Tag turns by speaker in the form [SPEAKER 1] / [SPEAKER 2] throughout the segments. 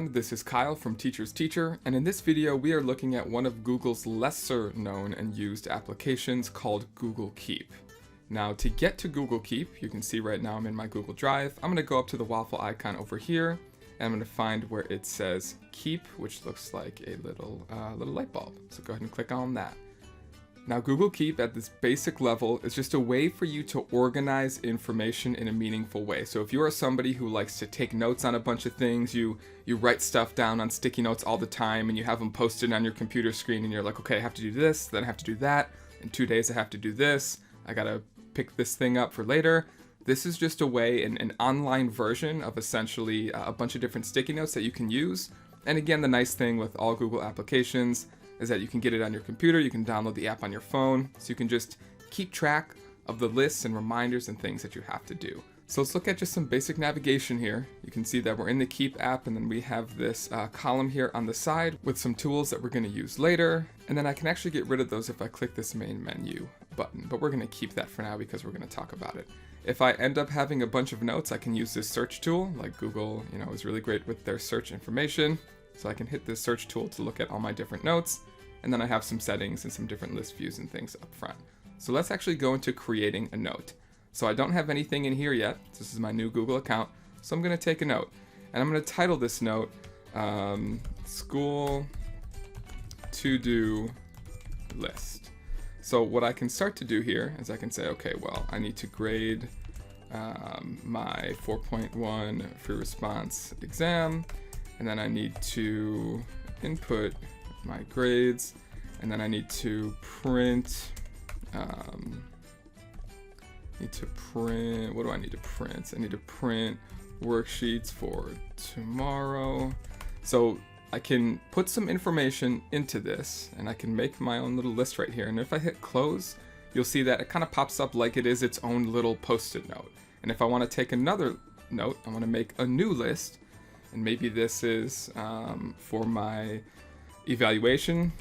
[SPEAKER 1] everyone, this is Kyle from Teacher's Teacher, and in this video we are looking at one of Google's lesser known and used applications called Google Keep. Now to get to Google Keep, you can see right now I'm in my Google Drive. I'm going to go up to the waffle icon over here, and I'm going to find where it says Keep, which looks like a little light bulb. So go ahead and click on that. Now Google Keep at this basic level is just a way for you to organize information in a meaningful way. So if you are somebody who likes to take notes on a bunch of things, you write stuff down on sticky notes all the time and you have them posted on your computer screen and you're like, okay, I have to do this, then I have to do that, in 2 days I have to do this, I gotta pick this thing up for later. This is just a way, an online version of essentially a bunch of different sticky notes that you can use. And again, the nice thing with all Google applications is that you can get it on your computer, you can download the app on your phone, so you can just keep track of the lists and reminders and things that you have to do. So let's look at just some basic navigation here. You can see that we're in the Keep app, and then we have this column here on the side with some tools that we're going to use later. And then I can actually get rid of those if I click this main menu button, but we're going to keep that for now because we're going to talk about it. If I end up having a bunch of notes, I can use this search tool, like Google, is really great with their search information. So I can hit this search tool to look at all my different notes, and then I have some settings and some different list views and things up front. So let's actually go into creating a note. So I don't have anything in here yet. This is my new Google account. So I'm going to take a note, and I'm going to title this note School To-Do List. So what I can start to do here is I can say, okay, well, I need to grade my 4.1 free response exam, and then I need to input my grades, and then I need to print, what do I need to print? I need to print worksheets for tomorrow. So I can put some information into this, and I can make my own little list right here. And if I hit close, you'll see that it kind of pops up like it is its own little post-it note. And if I want to take another note, I want to make a new list, and maybe this is for my evaluation.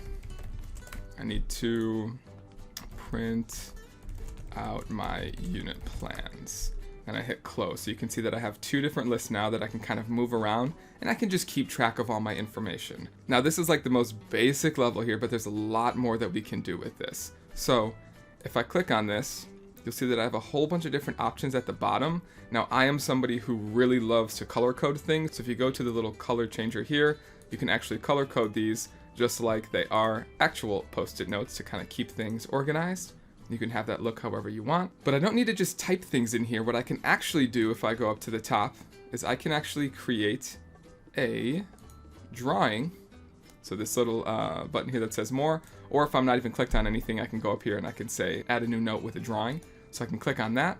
[SPEAKER 1] I need to print out my unit plans, and I hit close. So you can see that I have two different lists now that I can kind of move around, and I can just keep track of all my information. Now this is like the most basic level here, but there's a lot more that we can do with this. So if I click on this, you'll see that I have a whole bunch of different options at the bottom. Now I am somebody who really loves to color code things. So if you go to the little color changer here, you can actually color code these just like they are actual post-it notes to kind of keep things organized. You can have that look however you want. But I don't need to just type things in here. What I can actually do if I go up to the top is I can actually create a drawing. So this little button here that says more, or if I'm not even clicked on anything, I can go up here and I can say add a new note with a drawing. So I can click on that.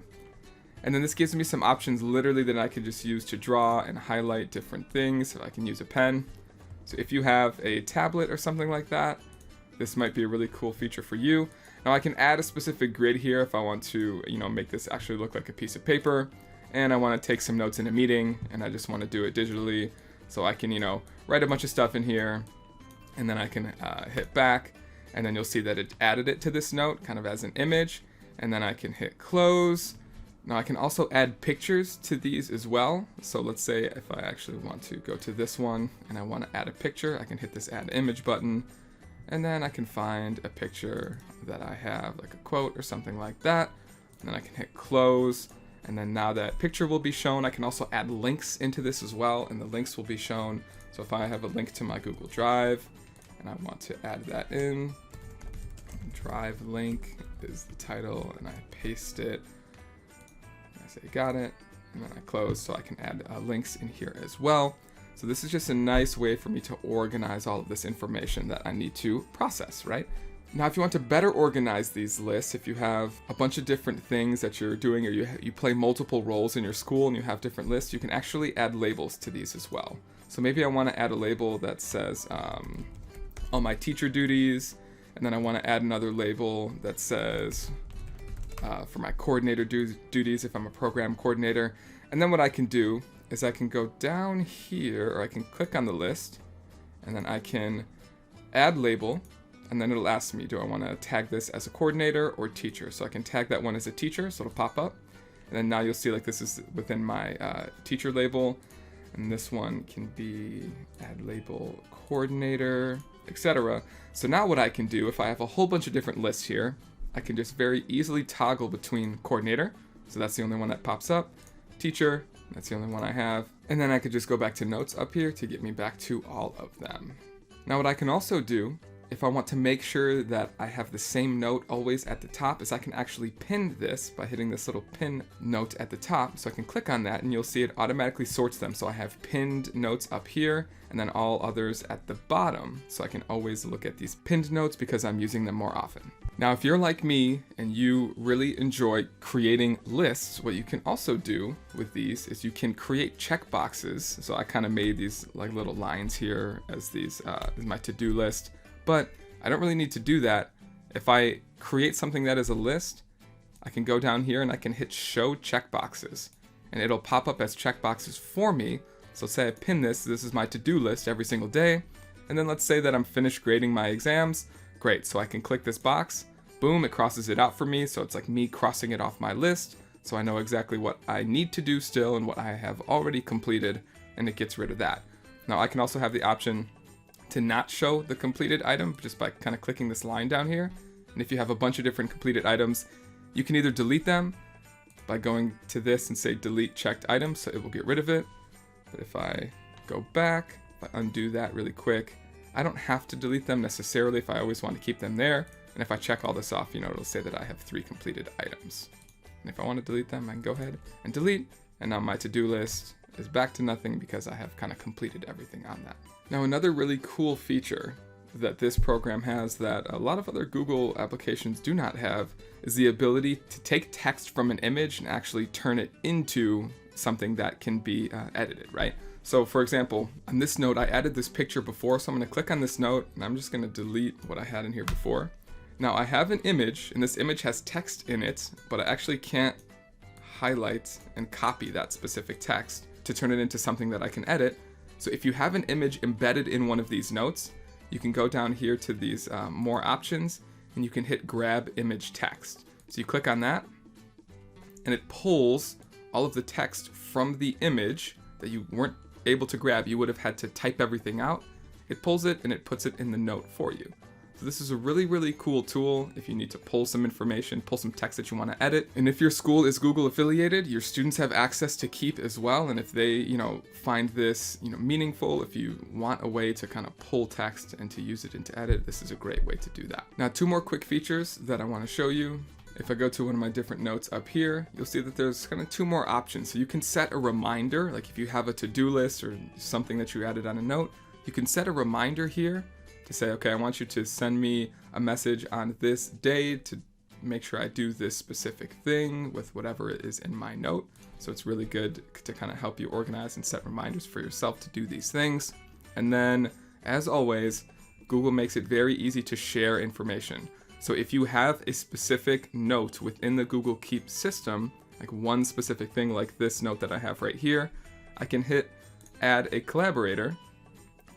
[SPEAKER 1] And then this gives me some options literally that I can just use to draw and highlight different things. So I can use a pen. So if you have a tablet or something like that, this might be a really cool feature for you. Now I can add a specific grid here if I want to, make this actually look like a piece of paper, and I want to take some notes in a meeting, and I just want to do it digitally. So I can, write a bunch of stuff in here, and then I can hit back, and then you'll see that it added it to this note kind of as an image, and then I can hit close. Now I can also add pictures to these as well. So let's say if I actually want to go to this one and I want to add a picture, I can hit this add image button, and then I can find a picture that I have, like a quote or something like that. And then I can hit close, and then now that picture will be shown. I can also add links into this as well, and the links will be shown. So if I have a link to my Google Drive and I want to add that in, Drive link is the title, and I paste it. I say got it, and then I close, so I can add links in here as well. So this is just a nice way for me to organize all of this information that I need to process, right? Now, if you want to better organize these lists, if you have a bunch of different things that you're doing, or you play multiple roles in your school and you have different lists, you can actually add labels to these as well. So maybe I want to add a label that says all my teacher duties, and then I want to add another label that says for my coordinator duties if I'm a program coordinator. And then what I can do is I can go down here, or I can click on the list, and then I can add label, and then it'll ask me, do I want to tag this as a coordinator or teacher? So I can tag that one as a teacher, so it'll pop up. And then now you'll see like this is within my teacher label. And this one can be add label coordinator, etc. So now what I can do, if I have a whole bunch of different lists here, I can just very easily toggle between coordinator. So that's the only one that pops up. Teacher, that's the only one I have. And then I could just go back to notes up here to get me back to all of them. Now what I can also do, if I want to make sure that I have the same note always at the top, is I can actually pin this by hitting this little pin note at the top. So I can click on that and you'll see it automatically sorts them. So I have pinned notes up here and then all others at the bottom. So I can always look at these pinned notes because I'm using them more often. Now, if you're like me and you really enjoy creating lists, what you can also do with these is you can create checkboxes. So I kind of made these like little lines here as these as my to-do list, but I don't really need to do that. If I create something that is a list, I can go down here and I can hit show checkboxes and it'll pop up as checkboxes for me. So say I pin this is my to-do list every single day. And then let's say that I'm finished grading my exams. Great, so I can click this box, boom, it crosses it out for me, so it's like me crossing it off my list, so I know exactly what I need to do still and what I have already completed, and it gets rid of that. Now I can also have the option to not show the completed item just by kind of clicking this line down here, and if you have a bunch of different completed items, you can either delete them by going to this and say delete checked items, so it will get rid of it. But if I go back, if I undo that really quick, I don't have to delete them necessarily if I always want to keep them there. And if I check all this off, it'll say that I have 3 completed items. And if I want to delete them, I can go ahead and delete. And now my to-do list is back to nothing because I have kind of completed everything on that. Now, another really cool feature that this program has that a lot of other Google applications do not have is the ability to take text from an image and actually turn it into something that can be edited, right? So for example, on this note, I added this picture before, so I'm going to click on this note and I'm just going to delete what I had in here before. Now I have an image and this image has text in it, but I actually can't highlight and copy that specific text to turn it into something that I can edit. So if you have an image embedded in one of these notes, you can go down here to these more options and you can hit grab image text. So you click on that and it pulls all of the text from the image that you weren't able to grab. You would have had to type everything out. It pulls it and it puts it in the note for you. So this is a really, really cool tool if you need to pull some information, pull some text that you want to edit. And if your school is Google affiliated, your students have access to Keep as well. And if they, find this, meaningful, if you want a way to kind of pull text and to use it into edit, this is a great way to do that. Now, 2 more quick features that I want to show you. If I go to one of my different notes up here, you'll see that there's kind of 2 more options. So you can set a reminder, like if you have a to-do list or something that you added on a note, you can set a reminder here to say, okay, I want you to send me a message on this day to make sure I do this specific thing with whatever it is in my note. So it's really good to kind of help you organize and set reminders for yourself to do these things. And then, as always, Google makes it very easy to share information. So if you have a specific note within the Google Keep system, like one specific thing like this note that I have right here, I can hit add a collaborator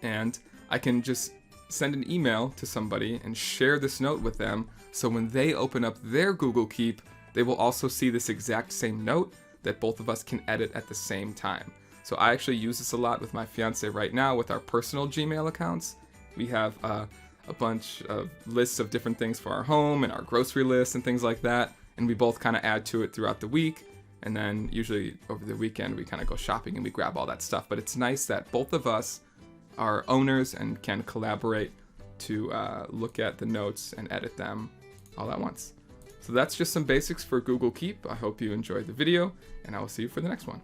[SPEAKER 1] and I can just send an email to somebody and share this note with them. So when they open up their Google Keep, they will also see this exact same note that both of us can edit at the same time. So I actually use this a lot with my fiance right now with our personal Gmail accounts. We have a bunch of lists of different things for our home and our grocery lists and things like that. And we both kind of add to it throughout the week. And then usually over the weekend, we kind of go shopping and we grab all that stuff. But it's nice that both of us are owners and can collaborate to look at the notes and edit them all at once. So that's just some basics for Google Keep. I hope you enjoyed the video and I will see you for the next one.